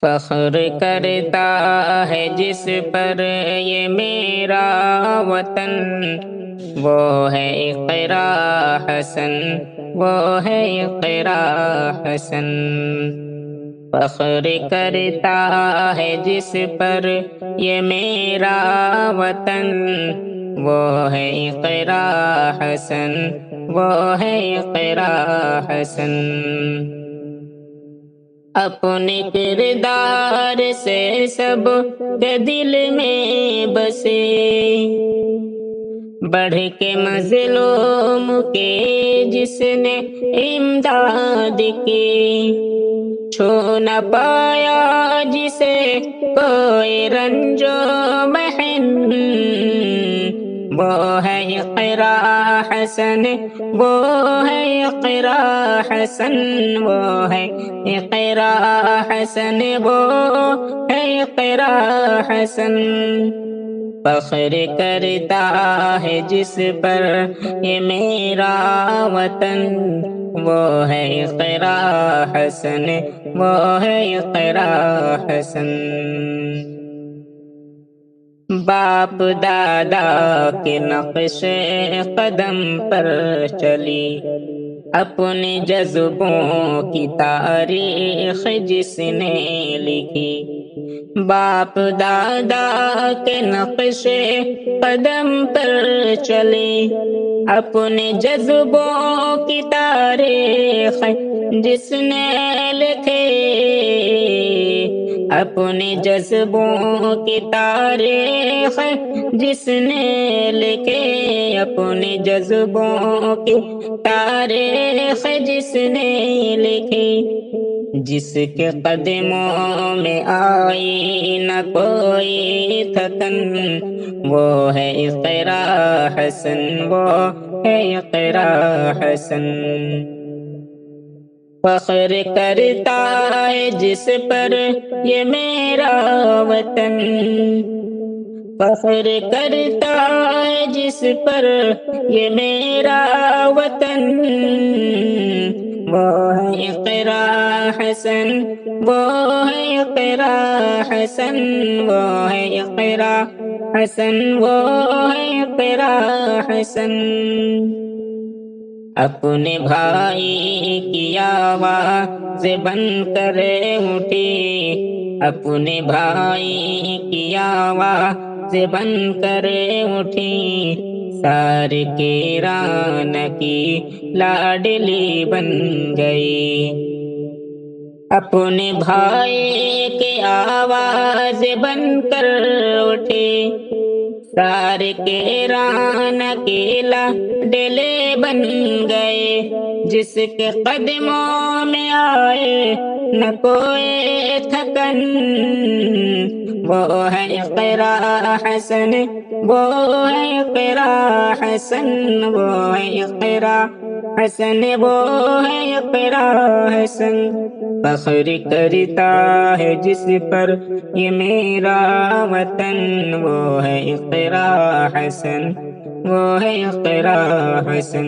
فخر کرتا ہے جس پر یہ میرا وطن، وہ ہے اقرا حسن، وہ ہے اقرا حسن۔ فخر کرتا ہے جس پر یہ میرا وطن، وہ ہے اقرا حسن، وہ ہے اقرا حسن۔ اپنے کردار سے سب کے دل میں بسے، بڑھ کے مظلوم کے جس نے امداد کی، چھو نہ پایا جسے کوئی رنج و محن، وہ ہے اقرا حسن، وہ ہے اقرا حسن، وہ ہے اقرا حسن، وہ ہے اقرا حسن۔ فخر کرتا ہے جس پر یہ میرا وطن، وہ ہے اقرا حسن، وہ ہے اقرا حسن۔ باپ دادا کے نقش قدم پر چلی، اپنے جذبوں کی تاریخ جس نے لکھی۔ باپ دادا کے نقش قدم پر چلی، اپنے جذبوں کی تاریخ جس نے لکھی، اپنے جذبوں کی تاریخ جس نے لکھی، اپنے جذبوں کی تاریخ جس نے لکھی۔ جس کے قدموں میں آئی نہ کوئی تھکن، وہ ہے اقرا حسن، وہ ہے اقرا حسن۔ فخر کرتا ہے جس پر یہ میرا وطن، فخر کرتا ہے جس پر یہ میرا وطن، وہ ہے اقرا حسن، وہ ہے اقرا حسن، وہ ہے اقرا حسن، وہ ہے اقرا حسن۔ اپنے بھائی کی آواز بن کر اٹھی، اپنے بھائی کی آواز بن کر اٹھی، سار کیران کی لاڈلی بن گئی۔ اپنے بھائی کی آواز بن کر اٹھی، سار کیران کی لاڈلی بن گئے۔ جس کے قدموں میں آئے نہ کوئی تھکن، وہ ہے اقرا حسن، وہ ہے اقرا حسن، وہ ہے اقرا حسن، وہ ہے اقرا حسن۔ فخر کرتا ہے جس پر یہ میرا وطن، وہ ہے اقرا حسن، وہ ہے اقرا حسن۔